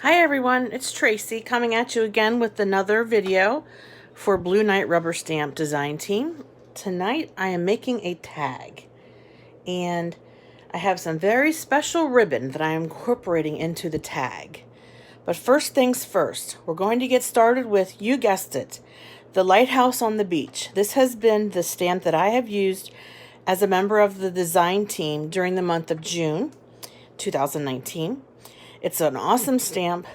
Hi everyone, it's Tracy coming at you again with another video for Blue Knight Rubber Stamp Design Team. Tonight I am making a tag, and I have some very special ribbon that I am incorporating into the tag. But first things first, we're going to get started with, you guessed it, the lighthouse on the beach. This has been the stamp that I have used as a member of the design team during the month of June 2019. It's an awesome stamp.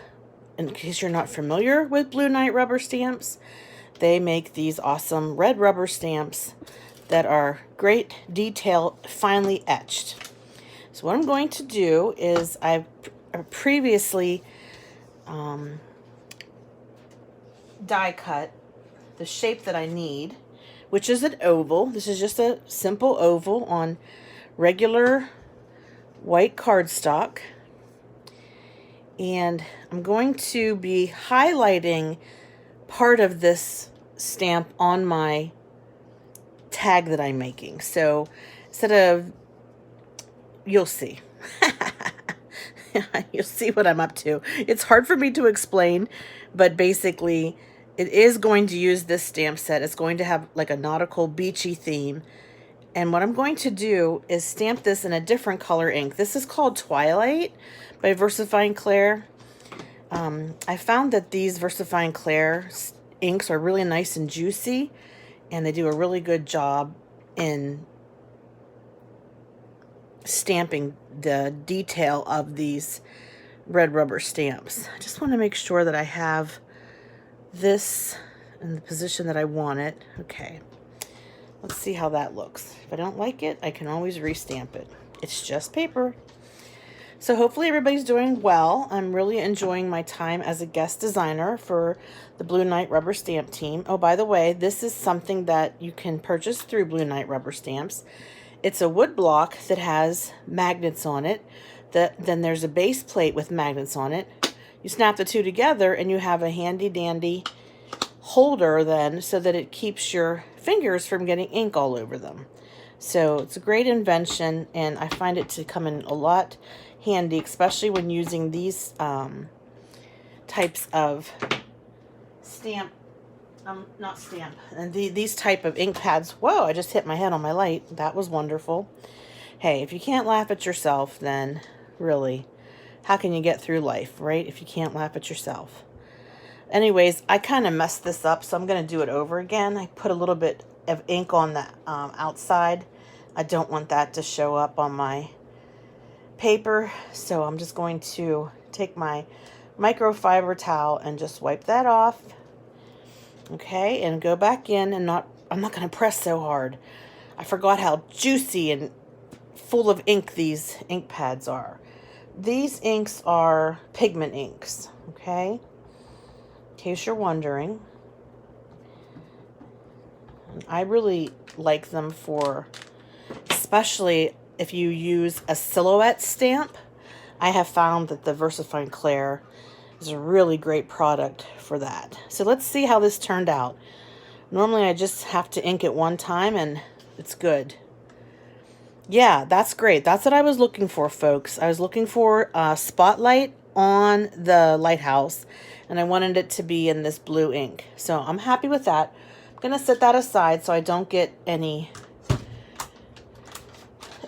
In case you're not familiar with Blue Knight rubber stamps, they make these awesome red rubber stamps that are great detail, finely etched. So what I'm going to do is I've previously die cut the shape that I need, which is an oval. This is just a simple oval on regular white cardstock. And I'm going to be highlighting part of this stamp on my tag that I'm making. So instead of, you'll see. You'll see what I'm up to. It's hard for me to explain, but basically it is going to use this stamp set. It's going to have like a nautical beachy theme. And what I'm going to do is stamp this in a different color ink. This is called Twilight by VersaFine Clair. I found that these VersaFine Clair inks are really nice and juicy, and they do a really good job in stamping the detail of these red rubber stamps. I just want to make sure that I have this in the position that I want it. Okay. Let's see how that looks. If I don't like it, I can always restamp it. It's just paper. So hopefully everybody's doing well. I'm really enjoying my time as a guest designer for the Blue Knight Rubber Stamp team. Oh, by the way, this is something that you can purchase through Blue Knight Rubber Stamps. It's a wood block that has magnets on it. Then there's a base plate with magnets on it. You snap the two together and you have a handy dandy holder then, so that it keeps your fingers from getting ink all over them. So it's a great invention, and I find it to come in a lot handy, especially when using these types of stamp, not stamp, and these type of ink pads. Whoa, I just hit my head on my light. That was wonderful. Hey, if you can't laugh at yourself, then really, how can you get through life, right? If you can't laugh at yourself. Anyways, I kind of messed this up, so I'm going to do it over again. I put a little bit of ink on the outside. I don't want that to show up on my paper, so I'm just going to take my microfiber towel and just wipe that off. Okay, and go back in, and I'm not going to press so hard. I forgot how juicy and full of ink these ink pads are. These inks are pigment inks, okay? In case you're wondering. I really like them for, especially if you use a silhouette stamp. I have found that the VersaFine Clair is a really great product for that. So let's see how this turned out. Normally I just have to ink it one time and it's good. Yeah, that's great. That's what I was looking for, folks. I was looking for a spotlight on the lighthouse, and I wanted it to be in this blue ink. So I'm happy with that. I'm going to set that aside so I don't get any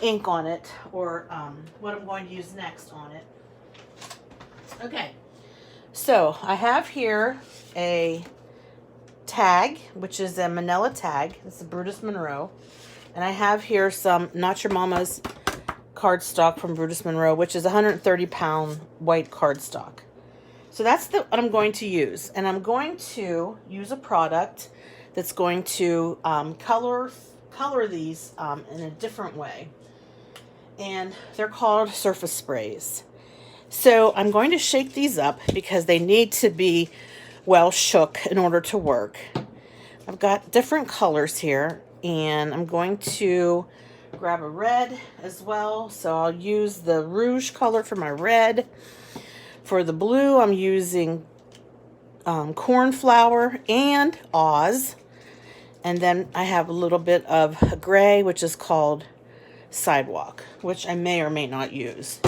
ink on it, or what I'm going to use next on it. Okay, so I have here a tag, which is a manila tag. This is Brutus Monroe. And I have here some Not Your Mama's cardstock from Brutus Monroe, which is 130-pound white cardstock. So that's what I'm going to use. And I'm going to use a product that's going to color these in a different way. And they're called surface sprays. So I'm going to shake these up because they need to be well shook in order to work. I've got different colors here, and I'm going to grab a red as well. So I'll use the rouge color for my red. For the blue, I'm using cornflower and Oz. And then I have a little bit of gray, which is called Sidewalk, which I may or may not use.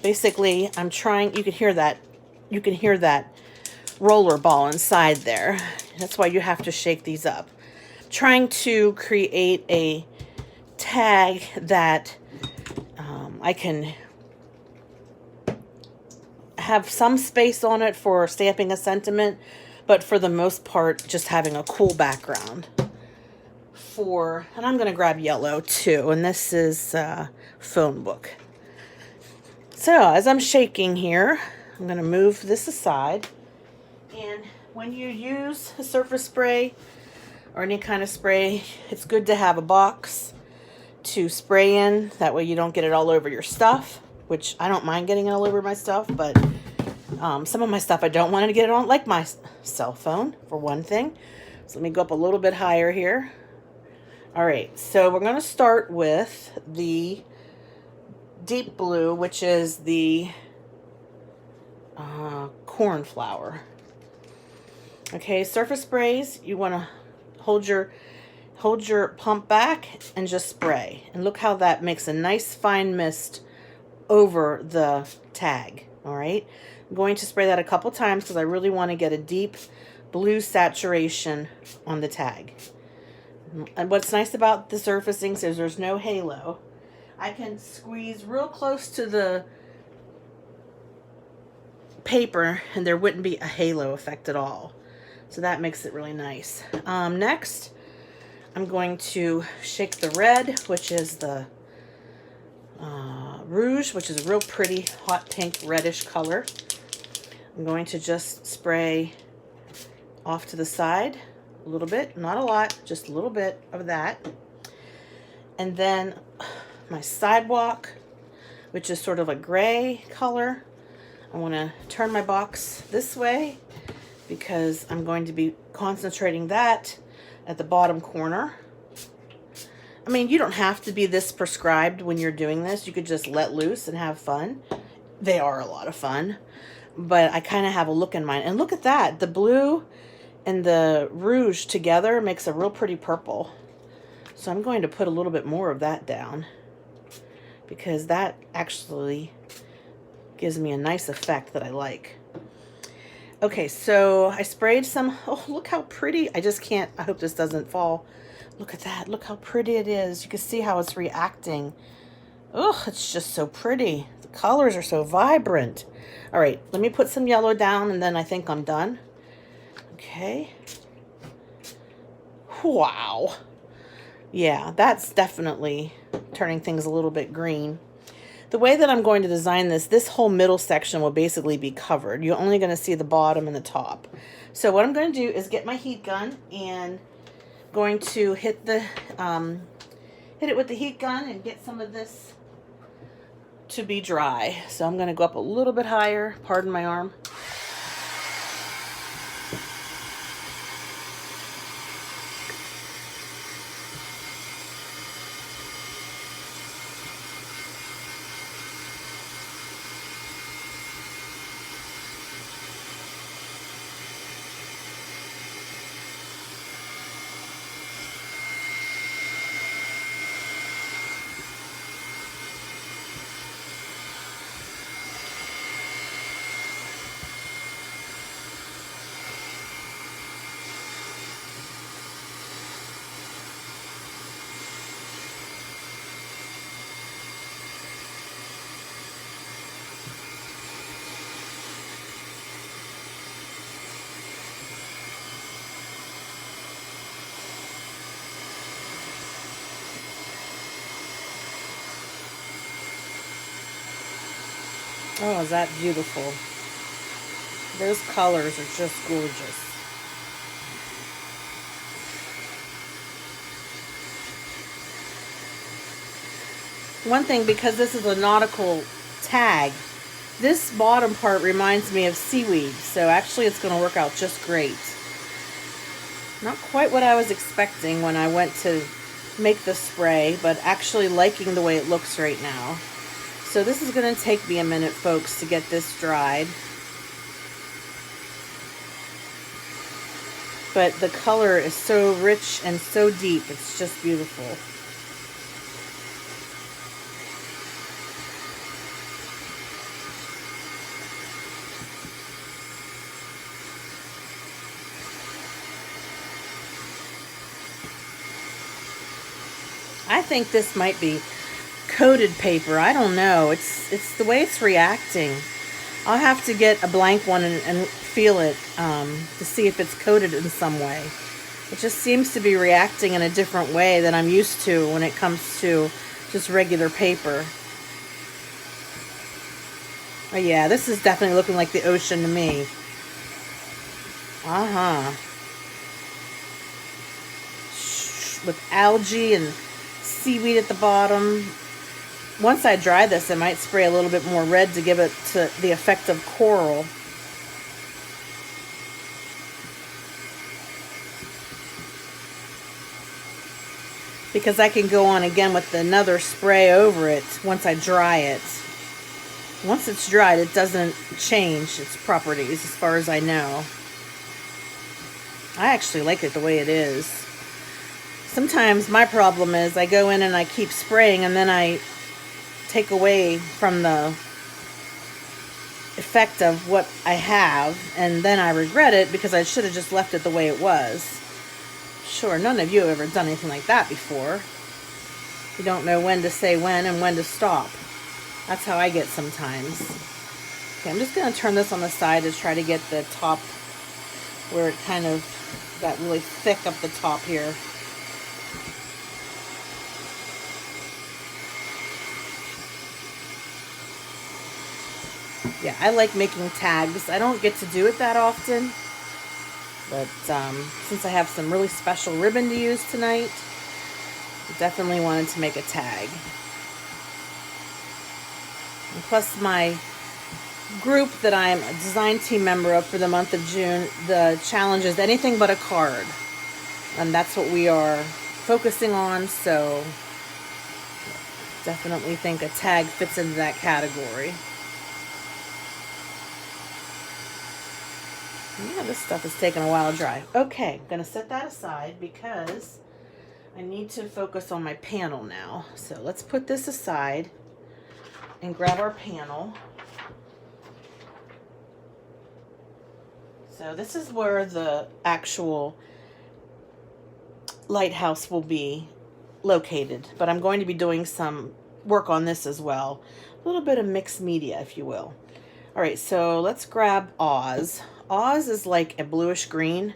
Basically, I'm trying, you can hear that roller ball inside there. That's why you have to shake these up. Trying to create a tag that I can have some space on it for stamping a sentiment, but for the most part, just having a cool background. And I'm going to grab yellow too, and this is phone book. So as I'm shaking here, I'm going to move this aside. And when you use a surface spray or any kind of spray, it's good to have a box to spray in. That way you don't get it all over your stuff, which I don't mind getting it all over my stuff, but some of my stuff I don't want to get it on, like my cell phone, for one thing. So let me go up a little bit higher here. All right, so we're going to start with the deep blue, which is the cornflower. Okay, surface sprays, you want to hold your pump back and just spray. And look how that makes a nice fine mist over the tag. All right, I'm going to spray that a couple times because I really want to get a deep blue saturation on the tag. And what's nice about the surfacing is there's no halo. I can squeeze real close to the paper and there wouldn't be a halo effect at all. So that makes it really nice. Next, I'm going to shake the red, which is the rouge, which is a real pretty hot pink reddish color. I'm going to just spray off to the side a little bit, not a lot, just a little bit of that. And then my sidewalk, which is sort of a gray color. I want to turn my box this way because I'm going to be concentrating that at the bottom corner. I mean, you don't have to be this prescribed when you're doing this. You could just let loose and have fun. They are a lot of fun, but I kind of have a look in mind. And look at that. The blue and the rouge together makes a real pretty purple. So I'm going to put a little bit more of that down because that actually gives me a nice effect that I like. Okay, so I sprayed some. Oh, look how pretty. I just can't, I hope this doesn't fall. Look at that. Look how pretty it is. You can see how it's reacting. Oh, it's just so pretty. The colors are so vibrant. All right, let me put some yellow down and then I think I'm done. Okay. Wow. Yeah, that's definitely turning things a little bit green. The way that I'm going to design this whole middle section will basically be covered. You're only going to see the bottom and the top. So what I'm going to do is get my heat gun and going to hit it with the heat gun and get some of this to be dry. So I'm going to go up a little bit higher. Pardon my arm. Oh, is that beautiful? Those colors are just gorgeous. One thing, because this is a nautical tag, this bottom part reminds me of seaweed, so actually it's going to work out just great. Not quite what I was expecting when I went to make the spray, but actually liking the way it looks right now. So this is going to take me a minute, folks, to get this dried. But the color is so rich and so deep, it's just beautiful. I think this might be coated paper. I don't know. It's the way it's reacting. I'll have to get a blank one and feel it to see if it's coated in some way. It just seems to be reacting in a different way than I'm used to when it comes to just regular paper. Oh yeah, this is definitely looking like the ocean to me. With algae and seaweed at the bottom. Once I dry this, I might spray a little bit more red to give it to the effect of coral. Because I can go on again with another spray over it once I dry it. Once it's dried, it doesn't change its properties as far as I know. I actually like it the way it is. Sometimes my problem is I go in and I keep spraying and then I take away from the effect of what I have, and then I regret it because I should have just left it the way it was. Sure, none of you have ever done anything like that before. You don't know when to say when and when to stop. That's how I get sometimes. Okay, I'm just going to turn this on the side to try to get the top where it kind of got really thick up the top here. Yeah, I like making tags. I don't get to do it that often, but since I have some really special ribbon to use tonight, I definitely wanted to make a tag. And plus my group that I'm a design team member of for the month of June, the challenge is anything but a card. And that's what we are focusing on, so definitely think a tag fits into that category. Yeah, this stuff is taking a while to dry. Okay, I'm going to set that aside because I need to focus on my panel now. So let's put this aside and grab our panel. So this is where the actual lighthouse will be located, but I'm going to be doing some work on this as well. A little bit of mixed media, if you will. All right, so let's grab Oz. Oz is like a bluish green.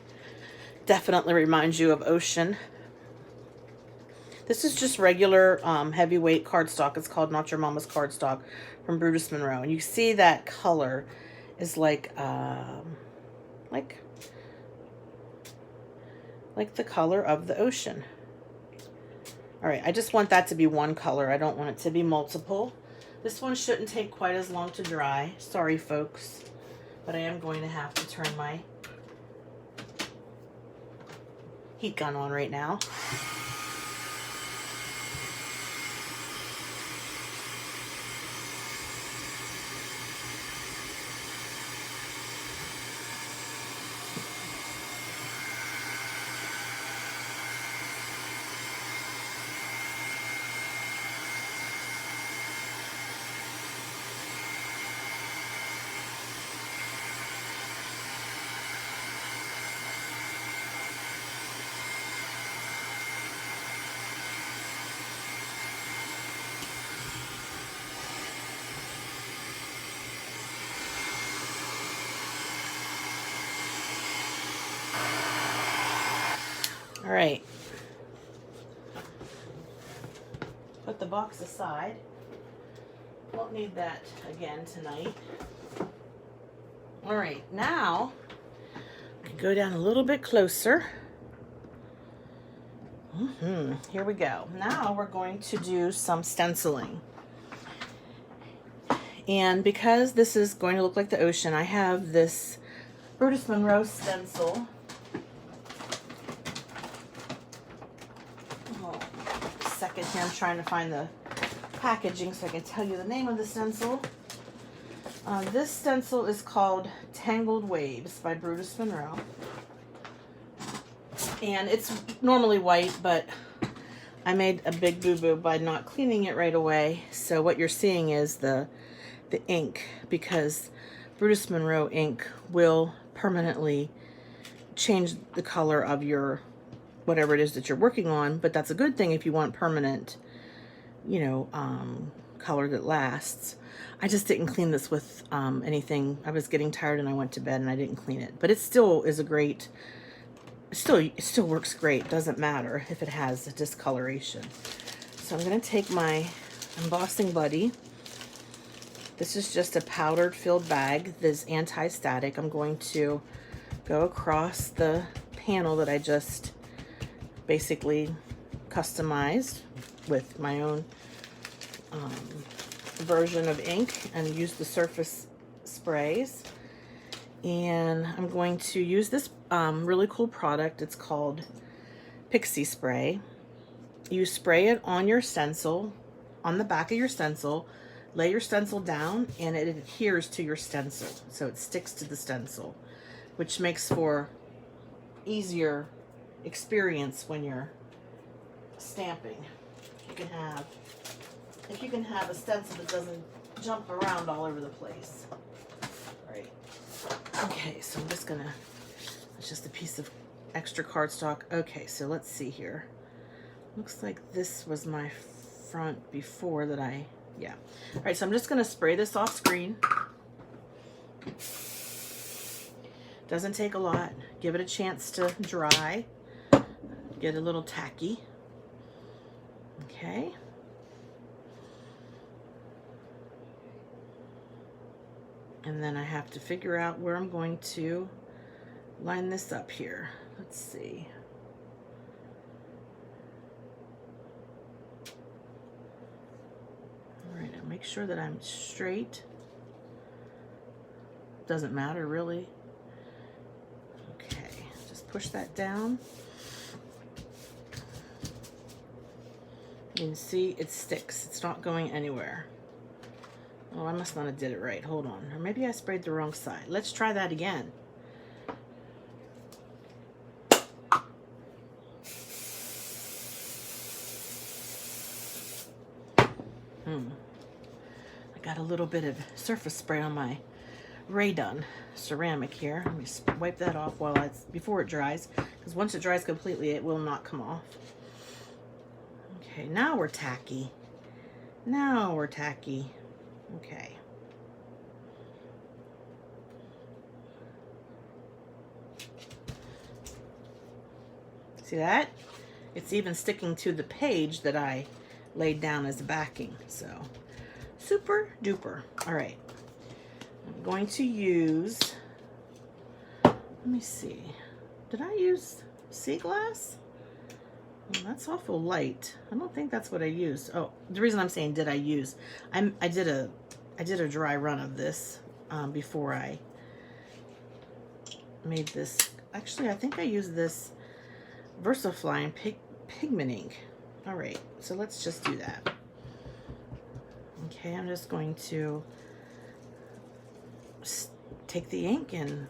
Definitely reminds you of ocean. This is just regular heavyweight cardstock. It's called Not Your Mama's cardstock from Brutus Monroe. And you see that color is like the color of the ocean. All right, I just want that to be one color. I don't want it to be multiple. This one shouldn't take quite as long to dry. Sorry, folks. But I am going to have to turn my heat gun on right now. All right. Put the box aside. Won't need that again tonight. All right, now I can go down a little bit closer. Here we go. Now we're going to do some stenciling. And because this is going to look like the ocean, I have this Brutus Monroe stencil. Second here, I'm trying to find the packaging so I can tell you the name of the stencil. This stencil is called Tangled Waves by Brutus Monroe. And it's normally white, but I made a big boo-boo by not cleaning it right away. So what you're seeing is the ink, because Brutus Monroe ink will permanently change the color of your whatever it is that you're working on, but that's a good thing if you want permanent, you know, color that lasts. I just didn't clean this with anything. I was getting tired and I went to bed and I didn't clean it, but it still is a great, it still works great. Doesn't matter if it has a discoloration. So I'm going to take my Embossing Buddy. This is just a powdered filled bag. This anti-static. I'm going to go across the panel that I just basically customized with my own version of ink and use the surface sprays. And I'm going to use this really cool product. It's called Pixie Spray. You spray it on your stencil, on the back of your stencil, lay your stencil down, and it adheres to your stencil. So it sticks to the stencil, which makes for easier experience when you're stamping. If you can have a stencil that doesn't jump around all over the place. Right. Okay, so I'm just gonna, it's just a piece of extra cardstock. Okay, so let's see here. Looks like this was my front before that yeah. All right, so I'm just gonna spray this off screen. Doesn't take a lot. Give it a chance to dry. Get a little tacky. Okay. And then I have to figure out where I'm going to line this up here. Let's see. All right, now make sure that I'm straight. Doesn't matter really. Okay, just push that down. You can see it sticks. It's not going anywhere. Oh, I must not have did it right. Hold on. Or maybe I sprayed the wrong side. Let's try that again. I got a little bit of surface spray on my Rae Dunn ceramic here. Let me wipe that off before it dries, because once it dries completely, it will not come off. Okay, now we're tacky. Now we're tacky. Okay. See that? It's even sticking to the page that I laid down as the backing. So, super duper. All right. I'm going to use, let me see. Did I use sea glass? Well, that's awful light. I don't think that's what I used. Oh, the reason I'm saying did I use, I did a dry run of this before I made this. Actually, I think I used this VersaFine pigment ink. All right, so let's just do that. Okay, I'm just going to take the ink and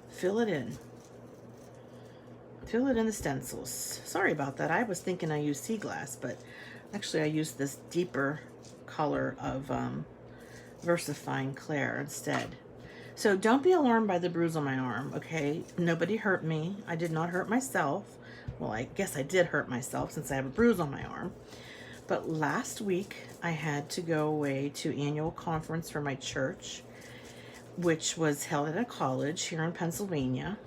fill it in. Fill it in the stencils. Sorry about that. I was thinking I used sea glass, but actually I used this deeper color of VersaFine Clair instead. So don't be alarmed by the bruise on my arm, okay? Nobody hurt me. I did not hurt myself. Well, I guess I did hurt myself since I have a bruise on my arm. But last week I had to go away to annual conference for my church, which was held at a college here in Pennsylvania.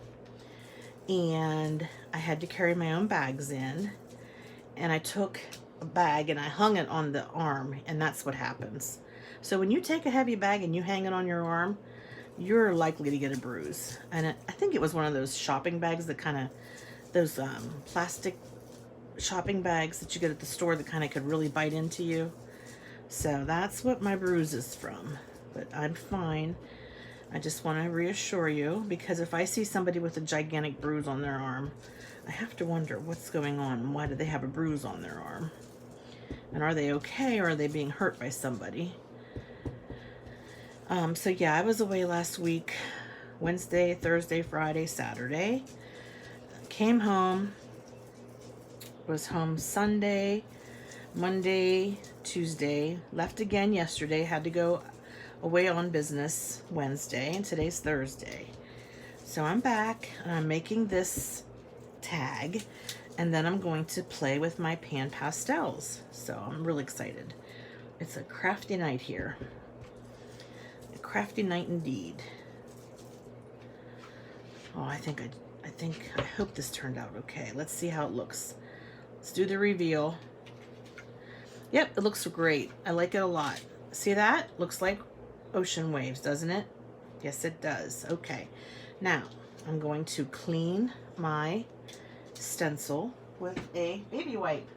And I had to carry my own bags in, and I took a bag and I hung it on the arm, and that's what happens. So when you take a heavy bag and you hang it on your arm, you're likely to get a bruise. And I think it was one of those shopping bags that kind of, those plastic shopping bags that you get at the store that kind of could really bite into you. So that's what my bruise is from, but I'm fine. I just want to reassure you, because if I see somebody with a gigantic bruise on their arm, I have to wonder what's going on. Why do they have a bruise on their arm? And are they okay, or are they being hurt by somebody? So yeah, I was away last week, Wednesday, Thursday, Friday, Saturday. Came home, was home Sunday, Monday, Tuesday, left again yesterday, had to go away on business Wednesday, and today's Thursday. So I'm back and I'm making this tag, and then I'm going to play with my pan pastels. So I'm really excited. It's a crafty night here. A crafty night indeed. Oh, I hope this turned out okay. Let's see how it looks. Let's do the reveal. Yep, it looks great. I like it a lot. See that? Looks like ocean waves, doesn't it? Yes, it does. Okay. Now, I'm going to clean my stencil with a baby wipe.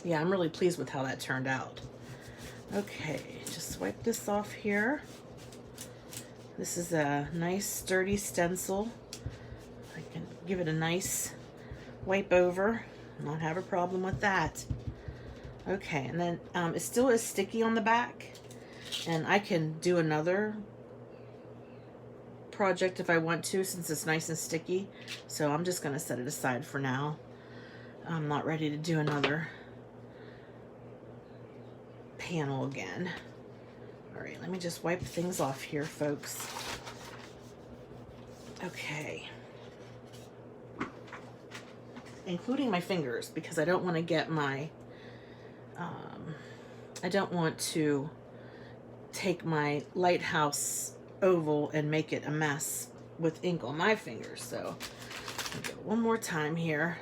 Yeah, I'm really pleased with how that turned out. Okay, just wipe this off here. This is a nice sturdy stencil. I can give it a nice wipe over. Not have a problem with that. Okay, and then it still is sticky on the back, and I can do another project if I want to, since it's nice and sticky. So I'm just gonna set it aside for now. I'm not ready to do another panel again. All right, let me just wipe things off here, folks. Okay. Including my fingers, because I don't want to get my, I don't want to take my lighthouse oval and make it a mess with ink on my fingers. So I'll go one more time here.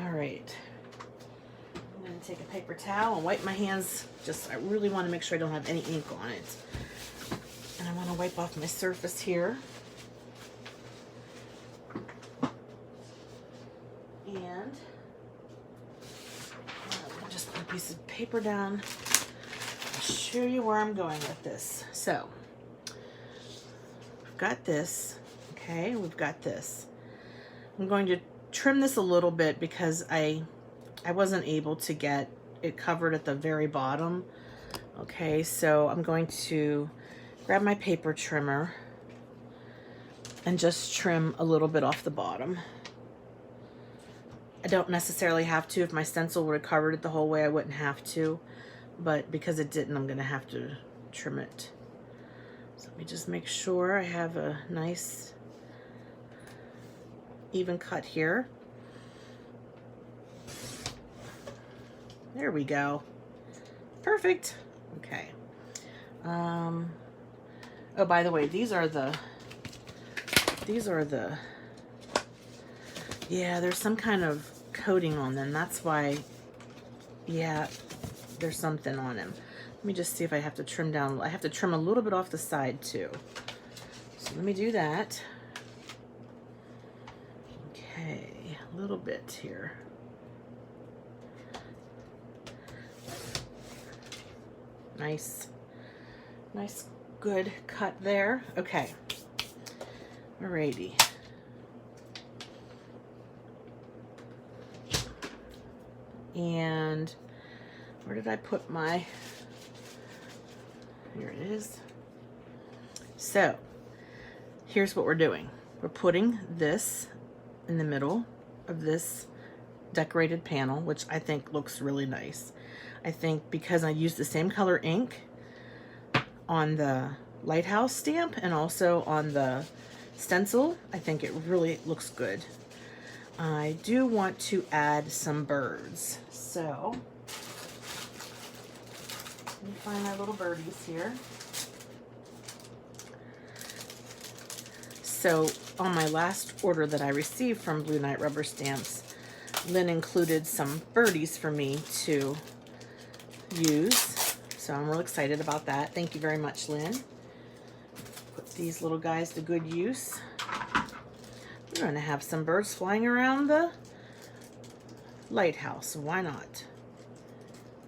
All right, I'm going to take a paper towel and wipe my hands. I really want to make sure I don't have any ink on it. And I want to wipe off my surface here. And I'll just put a piece of paper down. I'll show you where I'm going with this. So, we've got this. Okay, we've got this. I'm going to trim this a little bit because I wasn't able to get it covered at the very bottom. Okay, so I'm going to grab my paper trimmer and just trim a little bit off the bottom. I don't necessarily have to. If my stencil would have covered it the whole way, I wouldn't have to, but because it didn't, I'm going to have to trim it. So let me just make sure I have a nice even cut here. There we go. Perfect. Okay. Oh, by the way, these are the, yeah, there's some kind of coating on them. That's why, yeah, there's something on them. Let me just see if I have to trim down. I have to trim a little bit off the side too. So let me do that. Okay, a little bit here. Nice, good cut there. Okay, alrighty. And where did I put my, here it is. So here's what we're doing. We're putting this in the middle of this decorated panel, which I think looks really nice. I think because I used the same color ink on the lighthouse stamp and also on the stencil, I think it really looks good. I do want to add some birds. So let me find my little birdies here. So on my last order that I received from Blue Knight Rubber Stamps, Lynn included some birdies for me to use. So I'm real excited about that. Thank you very much, Lynn. Put these little guys to good use. We're going to have some birds flying around the lighthouse. Why not?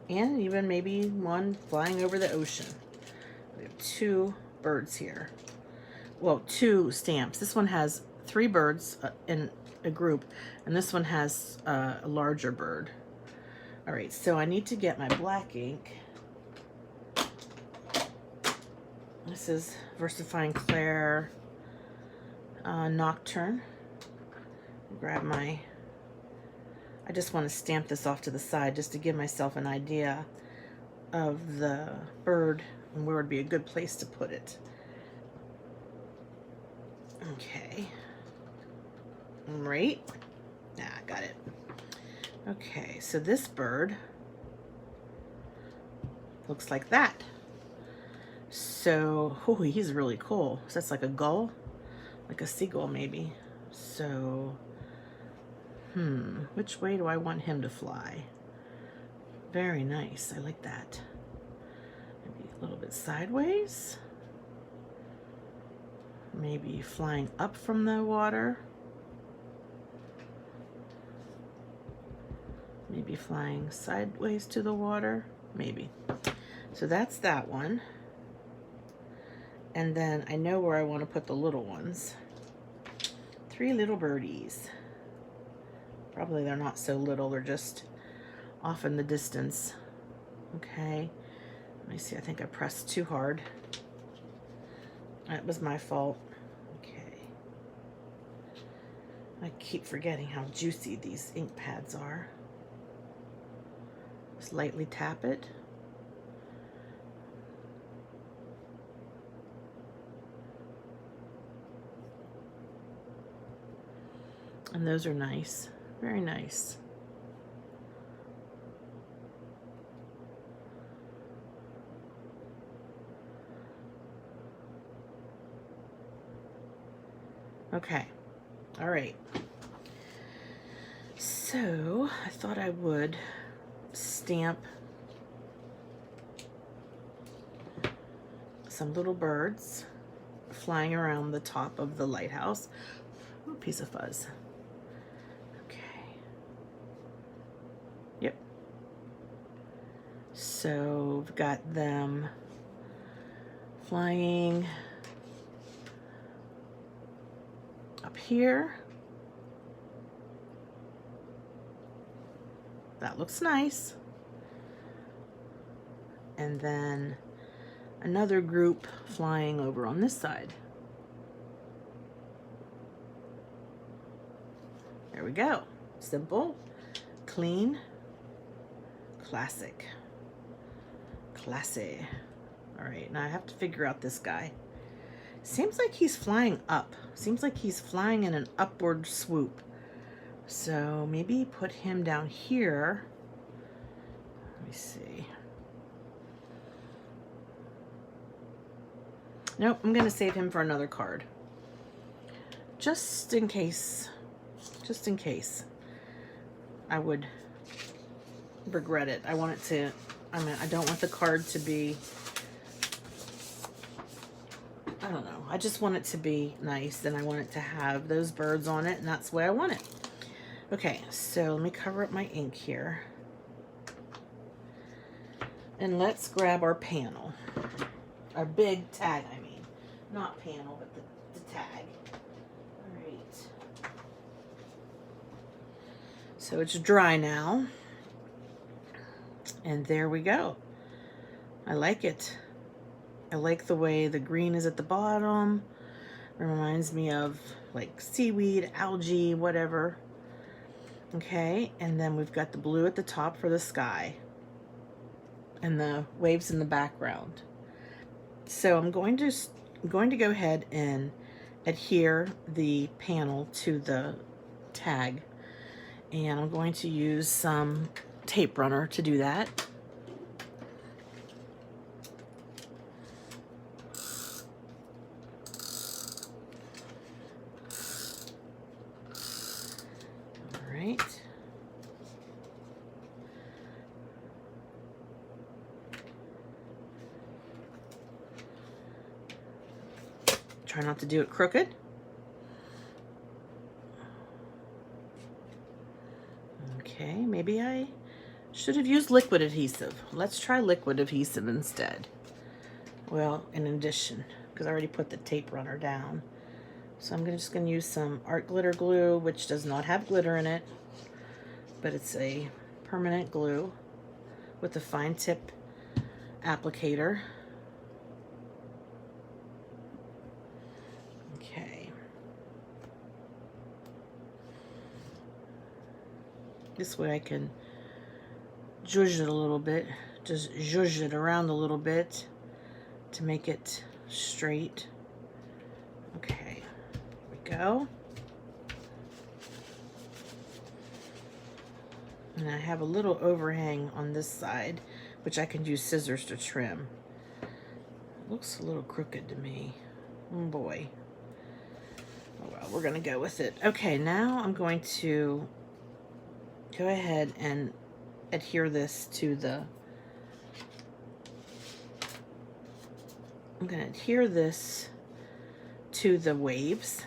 And even maybe one flying over the ocean. We have 2 birds here. Well, 2 stamps. This one has 3 birds in a group, and this one has a larger bird. All right, so I need to get my black ink. This is VersaFine Clair Nocturne. Grab my, I just want to stamp this off to the side just to give myself an idea of the bird and where would be a good place to put it. Okay. Right. Got it. Okay, so this bird looks like that. So, oh, he's really cool. So that's like a gull, like a seagull maybe. So, which way do I want him to fly? Very nice. I like that. Maybe a little bit sideways. Maybe flying up from the water. Maybe flying sideways to the water. Maybe. So that's that one. And then I know where I want to put the little ones. 3 little birdies. Probably they're not so little, they're just off in the distance. Okay. Let me see, I think I pressed too hard. That was my fault. Okay. I keep forgetting how juicy these ink pads are. Just lightly tap it. And those are nice, very nice. Okay, all right. So I thought I would stamp some little birds flying around the top of the lighthouse. Ooh, piece of fuzz. Yep. So we've got them flying up here. That looks nice. And then another group flying over on this side. There we go. Simple, clean, classic. Classy. All right, now I have to figure out this guy. Seems like he's flying up. Seems like he's flying in an upward swoop. So maybe put him down here. Let me see. Nope, I'm gonna save him for another card. Just in case. Just in case. I would regret it. I want it to, I don't want the card to be, I don't know. I just want it to be nice, and I want it to have those birds on it, and that's the way I want it. Okay, so let me cover up my ink here. And let's grab our panel. Our big tag, I mean. Not panel, but the tag. All right. So it's dry now. And there we go. I like it. I like the way the green is at the bottom. It reminds me of like seaweed, algae, whatever. Okay, and then we've got the blue at the top for the sky. And the waves in the background. So I'm going to go ahead and adhere the panel to the tag. And I'm going to use some tape runner to do that. All right. Try not to do it crooked. Okay, maybe I should have used liquid adhesive. Let's try liquid adhesive instead. Well, in addition, because I already put the tape runner down. So I'm just going to use some art glitter glue, which does not have glitter in it, but it's a permanent glue with a fine tip applicator. Okay. This way I can zhuzh it a little bit, just zhuzh it around a little bit to make it straight. Okay, here we go. And I have a little overhang on this side, which I can use scissors to trim. It looks a little crooked to me. Oh boy. Oh well, we're gonna go with it. Okay, now I'm going to go ahead and adhere this to the, I'm gonna adhere this to the waves.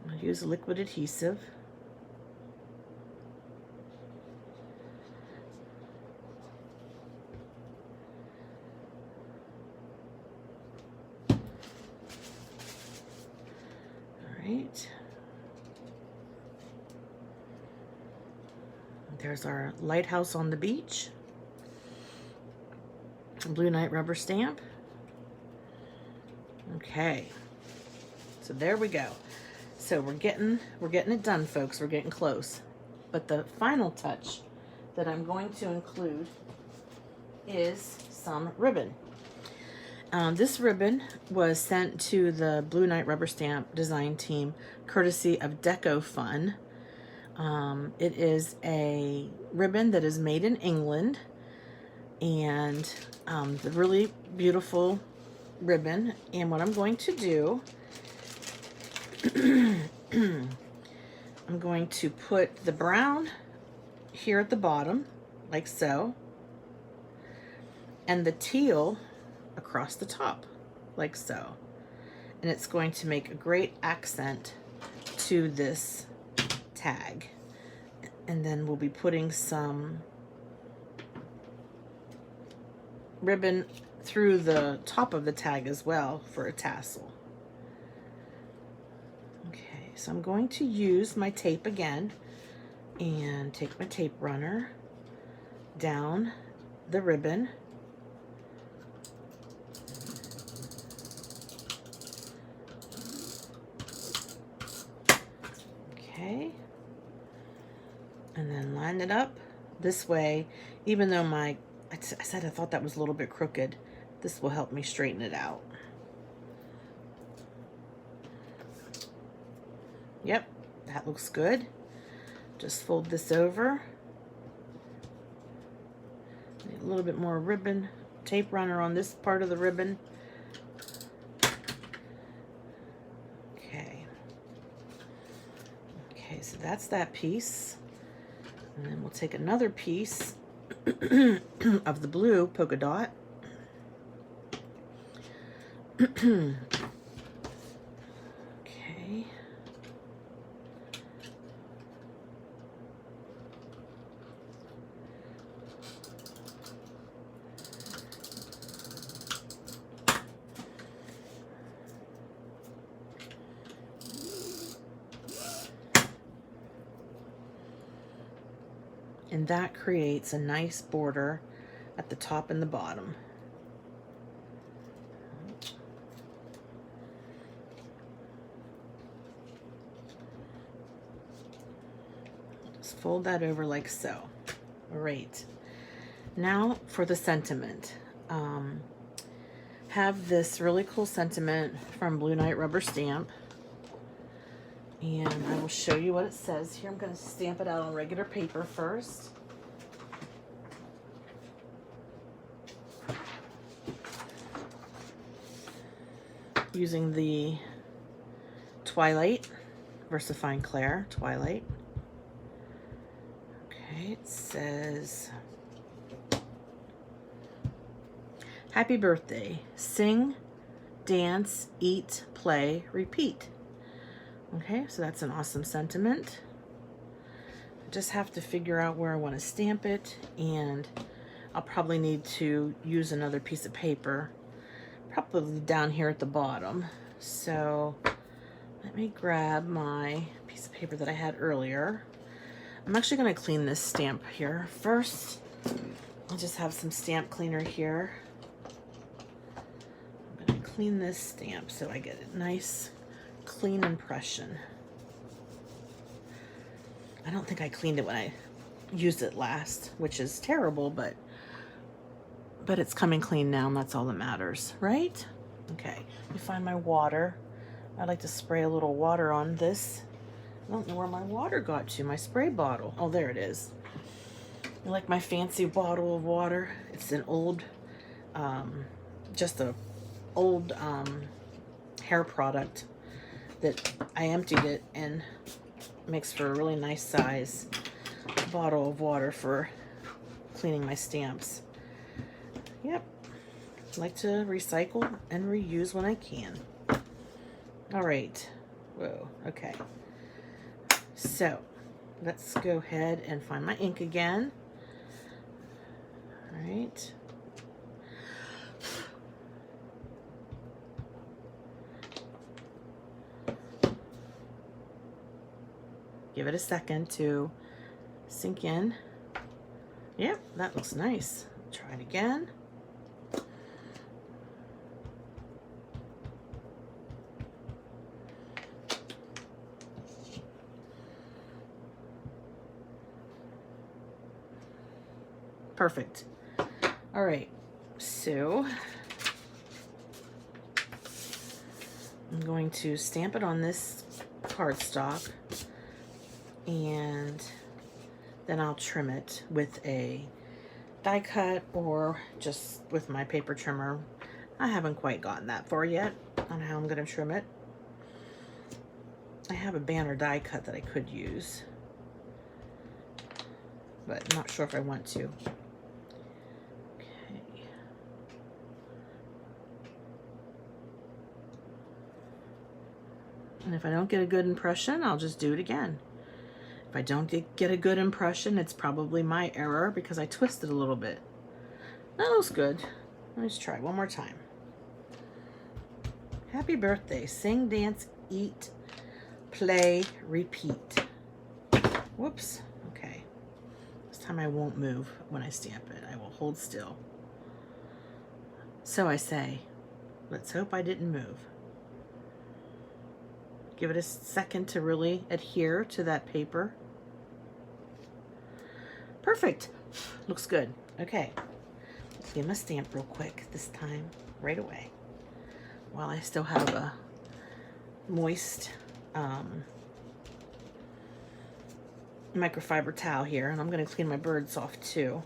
I'll use liquid adhesive. There's our lighthouse on the beach. Blue Knight rubber stamp. Okay. So there we go. So we're getting it done, folks. We're getting close. But the final touch that I'm going to include is some ribbon. This ribbon was sent to the Blue Knight rubber stamp design team courtesy of Deco Fun. It is a ribbon that is made in England, and the really beautiful ribbon. And what I'm going to do, I'm going to put the brown here at the bottom, like so, and the teal across the top, like so. And it's going to make a great accent to this tag. And then we'll be putting some ribbon through the top of the tag as well for a tassel. Okay, so I'm going to use my tape again and take my tape runner down the ribbon. Okay, and then line it up this way. Even though I said I thought that was a little bit crooked, this will help me straighten it out. Yep, that looks good. Just fold this over. Need a little bit more ribbon, tape runner on this part of the ribbon. Okay, so that's that piece. And then we'll take another piece of the blue polka dot. Okay. And that creates a nice border at the top and the bottom. Just fold that over like so. All right. Now for the sentiment. Have this really cool sentiment from Blue Knight rubber stamp. And I will show you what it says here. I'm going to stamp it out on regular paper first. Using the Twilight, VersaFine Clair Twilight. Okay, it says, happy birthday. Sing, dance, eat, play, repeat. Okay, so that's an awesome sentiment. I just have to figure out where I want to stamp it, and I'll probably need to use another piece of paper, probably down here at the bottom. So let me grab my piece of paper that I had earlier. I'm actually going to clean this stamp here first. I'll just have some stamp cleaner here. I'm going to clean this stamp so I get a nice clean impression. I don't think I cleaned it when I used it last, which is terrible, but it's coming clean now, and that's all that matters, right? Okay, let me find my water. I like to spray a little water on this. I don't know where my water got to, my spray bottle. Oh, there it is. I like my fancy bottle of water. It's an old, just a old hair product that I emptied it and makes for a really nice size bottle of water for cleaning my stamps. Yep, I like to recycle and reuse when I can. All right, whoa, okay. So let's go ahead and find my ink again. All right. Give it a second to sink in. Yep, that looks nice. Try it again. Perfect. All right, so I'm going to stamp it on this cardstock, and then I'll trim it with a die cut or just with my paper trimmer. I haven't quite gotten that far yet on how I'm going to trim it. I have a banner die cut that I could use, but I'm not sure if I want to. And if I don't get a good impression, I'll just do it again. If I don't get a good impression, it's probably my error because I twisted a little bit. That looks good. Let's try one more time. Happy birthday. Sing, dance, eat, play, repeat. Whoops. Okay. This time I won't move when I stamp it. I will hold still. So I say, let's hope I didn't move. Give it a second to really adhere to that paper. Perfect. Looks good. Okay. Let's get my stamp real quick this time, right away, while I still have a moist microfiber towel here, and I'm going to clean my birds off too.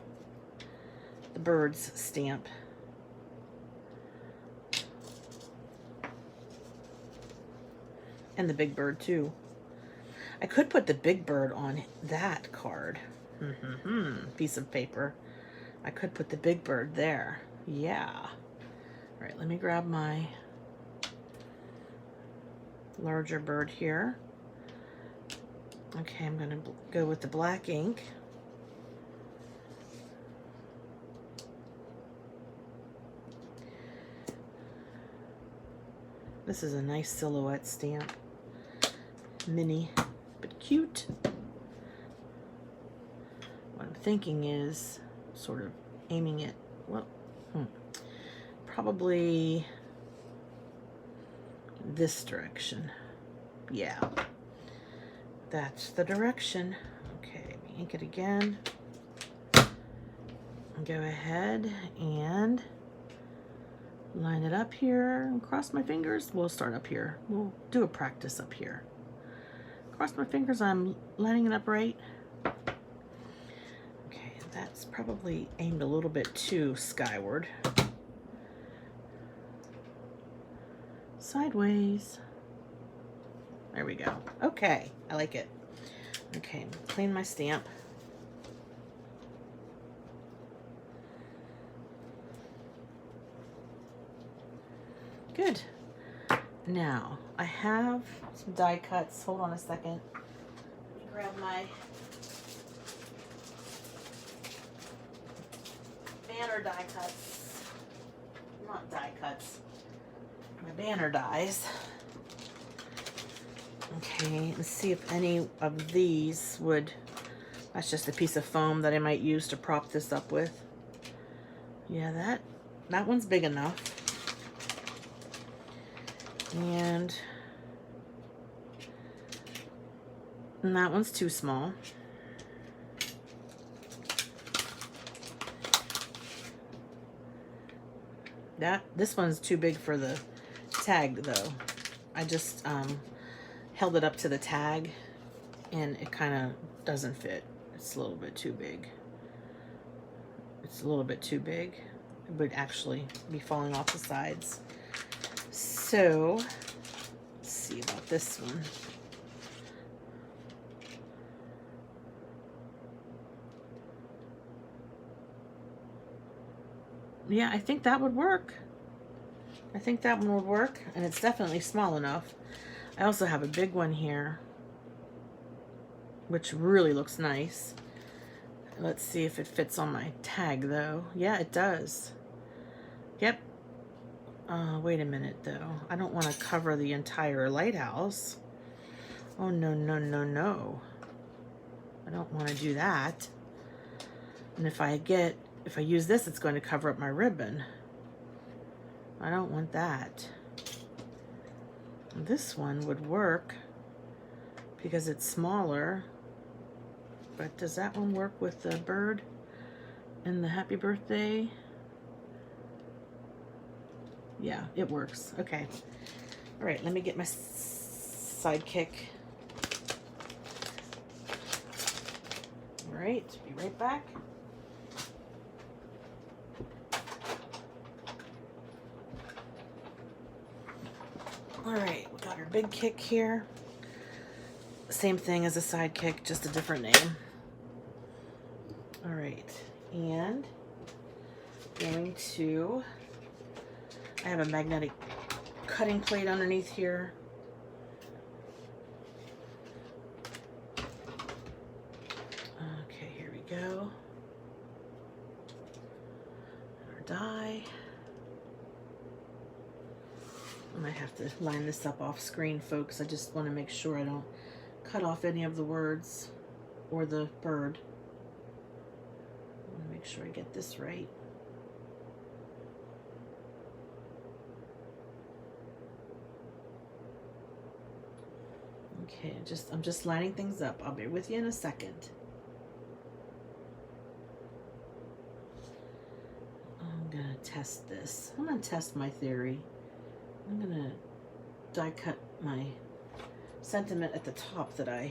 The birds stamp. And the big bird too. I could put the big bird on that card. Piece of paper. I could put the big bird there. Yeah. All right, let me grab my larger bird here. Okay, I'm gonna go with the black ink. This is a nice silhouette stamp. Mini, but cute. What I'm thinking is sort of aiming it, well, probably this direction. Yeah, that's the direction. Okay, ink it again. Go ahead and line it up here and cross my fingers. We'll start up here. We'll do a practice up here. Cross my fingers, I'm lining it up right. Okay, that's probably aimed a little bit too skyward. Sideways. There we go. Okay, I like it. Okay, clean my stamp. Good. Now, I have some die cuts. Hold on a second. Let me grab my banner die cuts. Not die cuts. My banner dies. Okay, let's see if any of these would... That's just a piece of foam that I might use to prop this up with. Yeah, that one's big enough. And And that one's too small. This one's too big for the tag though. I just held it up to the tag and it kind of doesn't fit. It's a little bit too big. It's a little bit too big. It would actually be falling off the sides. So let's see about this one. Yeah, I think that would work. I think that one would work, and it's definitely small enough. I also have a big one here, which really looks nice. Let's see if it fits on my tag, though. Yeah, it does. Yep. Wait a minute, though. I don't want to cover the entire lighthouse. Oh, no, no, no, no. I don't want to do that. And if I use this, it's going to cover up my ribbon. I don't want that. This one would work because it's smaller. But does that one work with the bird and the happy birthday? Yeah, it works. Okay. All right, let me get my Sidekick. All right, be right back. All right, we got our big kick here. Same thing as a Sidekick, just a different name. All right, and I have a magnetic cutting plate underneath here. Okay, here we go. Our die. I might have to line this up off screen, folks. I just want to make sure I don't cut off any of the words or the bird. I want to make sure I get this right. Okay, I'm just lining things up. I'll be with you in a second. I'm gonna test this. I'm gonna test my theory. I'm gonna die cut my sentiment at the top that I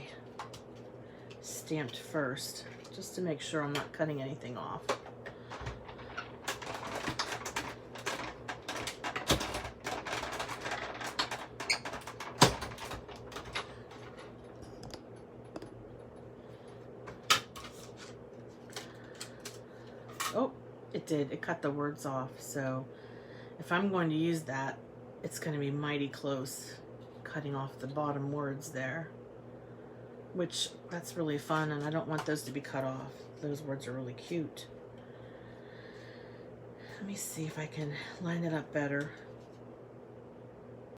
stamped first, just to make sure I'm not cutting anything off. Oh, it did. It cut the words off. So if I'm going to use that, it's going to be mighty close, cutting off the bottom words there, which that's really fun, and I don't want those to be cut off. Those words are really cute. Let me see if I can line it up better.